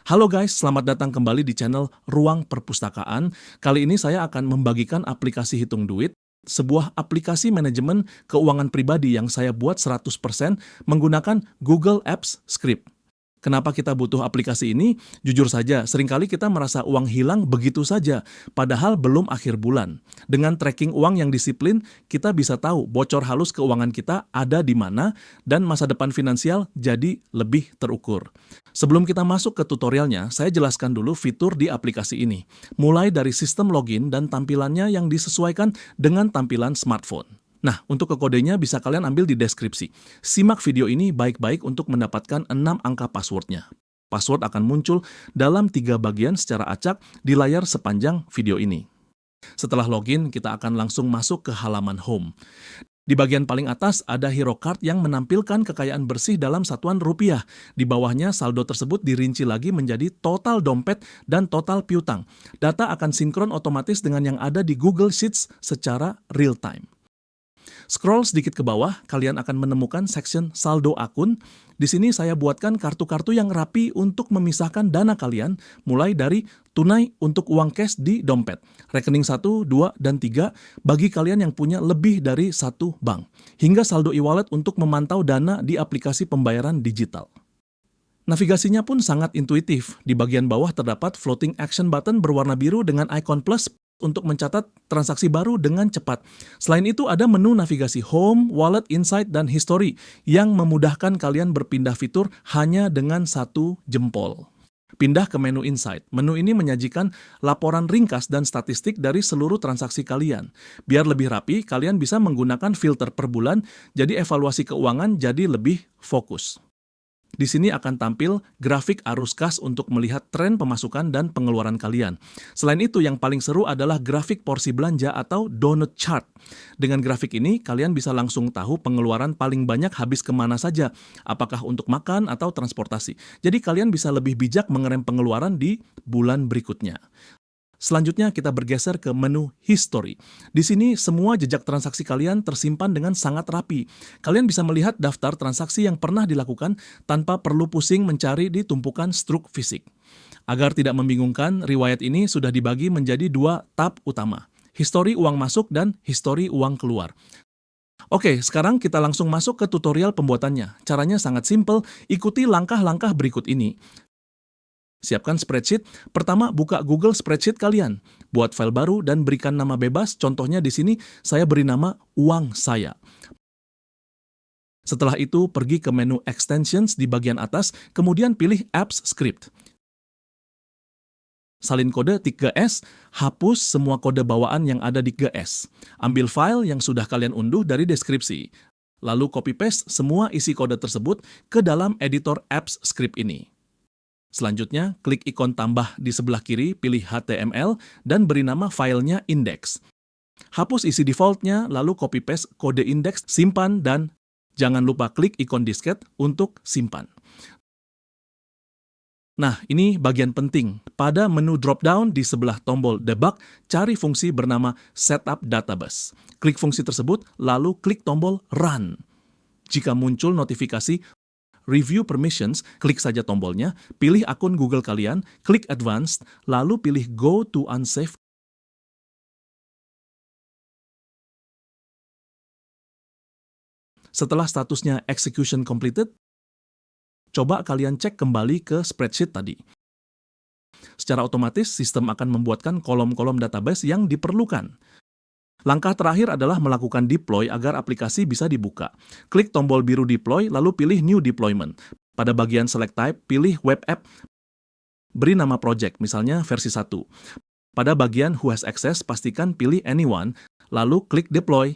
Halo guys, selamat datang kembali di channel Ruang Perpustakaan. Kali ini saya akan membagikan aplikasi Hitung Duit, sebuah aplikasi manajemen keuangan pribadi yang saya buat 100% menggunakan Google Apps Script. Kenapa kita butuh aplikasi ini? Jujur saja, seringkali kita merasa uang hilang begitu saja, padahal belum akhir bulan. Dengan tracking uang yang disiplin, kita bisa tahu bocor halus keuangan kita ada di mana dan masa depan finansial jadi lebih terukur. Sebelum kita masuk ke tutorialnya, saya jelaskan dulu fitur di aplikasi ini. Mulai dari sistem login dan tampilannya yang disesuaikan dengan tampilan smartphone. Nah, untuk ke kodenya bisa kalian ambil di deskripsi. Simak video ini baik-baik untuk mendapatkan 6 angka passwordnya. Password akan muncul dalam 3 bagian secara acak di layar sepanjang video ini. Setelah login, kita akan langsung masuk ke halaman home. Di bagian paling atas ada hero card yang menampilkan kekayaan bersih dalam satuan rupiah. Di bawahnya saldo tersebut dirinci lagi menjadi total dompet dan total piutang. Data akan sinkron otomatis dengan yang ada di Google Sheets secara real time. Scroll sedikit ke bawah, kalian akan menemukan section saldo akun. Di sini saya buatkan kartu-kartu yang rapi untuk memisahkan dana kalian, mulai dari tunai untuk uang cash di dompet, rekening 1, 2, dan 3 bagi kalian yang punya lebih dari satu bank, hingga saldo e-wallet untuk memantau dana di aplikasi pembayaran digital. Navigasinya pun sangat intuitif. Di bagian bawah terdapat floating action button berwarna biru dengan icon plus untuk mencatat transaksi baru dengan cepat. Selain itu ada menu navigasi Home, Wallet, Insight, dan History yang memudahkan kalian berpindah fitur hanya dengan satu jempol. Pindah ke menu Insight. Menu ini menyajikan laporan ringkas dan statistik dari seluruh transaksi kalian. Biar lebih rapi, kalian bisa menggunakan filter per bulan, jadi evaluasi keuangan jadi lebih fokus. Di sini akan tampil grafik arus kas untuk melihat tren pemasukan dan pengeluaran kalian. Selain itu, yang paling seru adalah grafik porsi belanja atau donut chart. Dengan grafik ini, kalian bisa langsung tahu pengeluaran paling banyak habis kemana saja, apakah untuk makan atau transportasi. Jadi kalian bisa lebih bijak mengerem pengeluaran di bulan berikutnya. Selanjutnya kita bergeser ke menu History. Di sini semua jejak transaksi kalian tersimpan dengan sangat rapi. Kalian bisa melihat daftar transaksi yang pernah dilakukan tanpa perlu pusing mencari di tumpukan struk fisik. Agar tidak membingungkan, riwayat ini sudah dibagi menjadi 2 tab utama. History uang masuk dan History uang keluar. Oke, sekarang kita langsung masuk ke tutorial pembuatannya. Caranya sangat simpel, ikuti langkah-langkah berikut ini. Siapkan spreadsheet. Pertama, buka Google Spreadsheet kalian. Buat file baru dan berikan nama bebas. Contohnya di sini saya beri nama uang saya. Setelah itu, pergi ke menu Extensions di bagian atas, kemudian pilih Apps Script. Salin kode 3S, hapus semua kode bawaan yang ada di 3S. Ambil file yang sudah kalian unduh dari deskripsi. Lalu copy-paste semua isi kode tersebut ke dalam editor Apps Script ini. Selanjutnya, klik ikon tambah di sebelah kiri, pilih HTML, dan beri nama filenya index. Hapus isi defaultnya, lalu copy-paste kode index, simpan, dan jangan lupa klik ikon disket untuk simpan. Nah, ini bagian penting. Pada menu drop-down di sebelah tombol debug, cari fungsi bernama Setup Database. Klik fungsi tersebut, lalu klik tombol Run. Jika muncul notifikasi Review Permissions, klik saja tombolnya, pilih akun Google kalian, klik Advanced, lalu pilih Go to Unsafe. Setelah statusnya Execution Completed, coba kalian cek kembali ke spreadsheet tadi. Secara otomatis, sistem akan membuatkan kolom-kolom database yang diperlukan. Langkah terakhir adalah melakukan deploy agar aplikasi bisa dibuka. Klik tombol biru deploy, lalu pilih New Deployment. Pada bagian Select Type, pilih Web App. Beri nama project, misalnya versi 1. Pada bagian Who has access, pastikan pilih Anyone, lalu klik Deploy.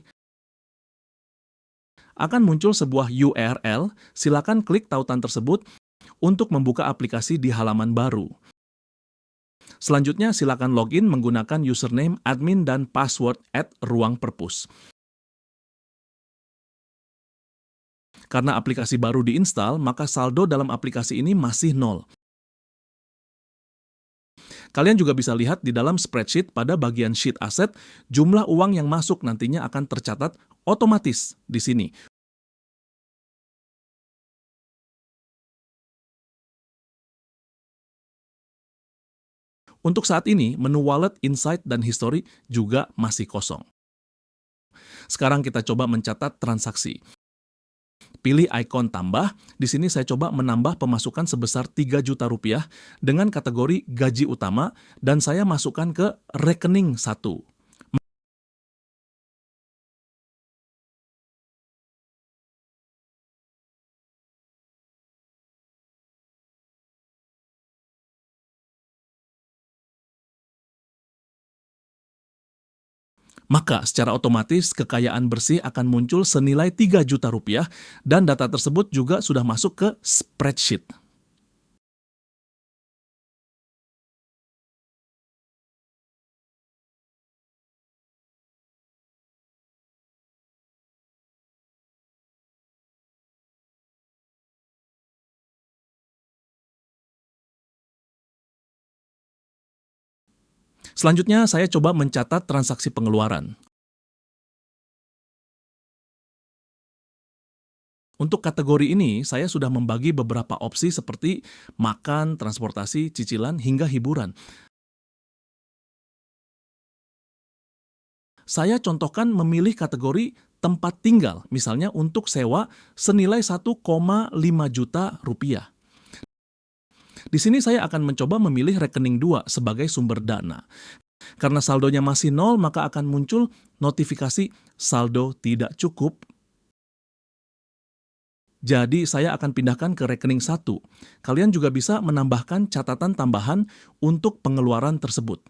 Akan muncul sebuah URL, silakan klik tautan tersebut untuk membuka aplikasi di halaman baru. Selanjutnya, silakan login menggunakan username, admin, dan password @ruangperpus. Karena aplikasi baru diinstal, maka saldo dalam aplikasi ini masih 0. Kalian juga bisa lihat di dalam spreadsheet pada bagian sheet asset, jumlah uang yang masuk nantinya akan tercatat otomatis di sini. Untuk saat ini, menu Wallet, Insight, dan History juga masih kosong. Sekarang kita coba mencatat transaksi. Pilih ikon tambah, di sini saya coba menambah pemasukan sebesar 3 juta rupiah dengan kategori gaji utama dan saya masukkan ke rekening 1. Maka secara otomatis kekayaan bersih akan muncul senilai 3 juta rupiah dan data tersebut juga sudah masuk ke spreadsheet. Selanjutnya saya coba mencatat transaksi pengeluaran. Untuk kategori ini, saya sudah membagi beberapa opsi seperti makan, transportasi, cicilan, hingga hiburan. Saya contohkan memilih kategori tempat tinggal, misalnya untuk sewa senilai 1,5 juta rupiah. Di sini saya akan mencoba memilih rekening 2 sebagai sumber dana. Karena saldonya masih nol, maka akan muncul notifikasi saldo tidak cukup. Jadi saya akan pindahkan ke rekening 1. Kalian juga bisa menambahkan catatan tambahan untuk pengeluaran tersebut.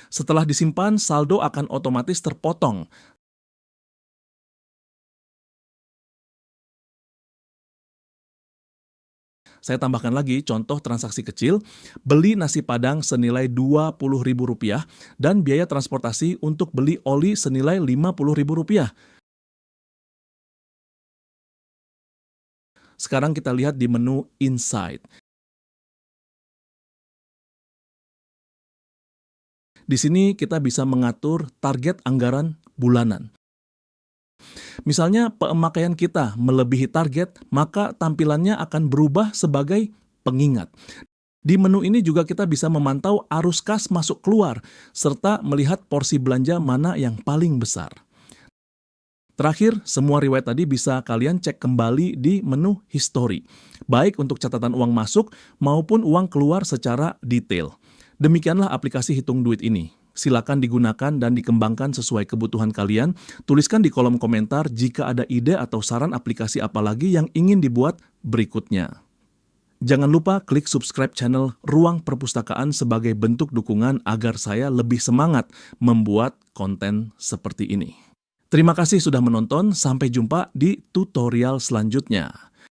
Setelah disimpan, saldo akan otomatis terpotong. Saya tambahkan lagi contoh transaksi kecil, beli nasi padang senilai Rp20.000 dan biaya transportasi untuk beli oli senilai Rp50.000. Sekarang kita lihat di menu Insight. Di sini kita bisa mengatur target anggaran bulanan. Misalnya pemakaian kita melebihi target, maka tampilannya akan berubah sebagai pengingat. Di menu ini juga kita bisa memantau arus kas masuk keluar, serta melihat porsi belanja mana yang paling besar. Terakhir, semua riwayat tadi bisa kalian cek kembali di menu History, baik untuk catatan uang masuk maupun uang keluar secara detail. Demikianlah aplikasi hitung duit ini. Silakan digunakan dan dikembangkan sesuai kebutuhan kalian. Tuliskan di kolom komentar jika ada ide atau saran aplikasi apa lagi yang ingin dibuat berikutnya. Jangan lupa klik subscribe channel Ruang Perpustakaan sebagai bentuk dukungan agar saya lebih semangat membuat konten seperti ini. Terima kasih sudah menonton, sampai jumpa di tutorial selanjutnya.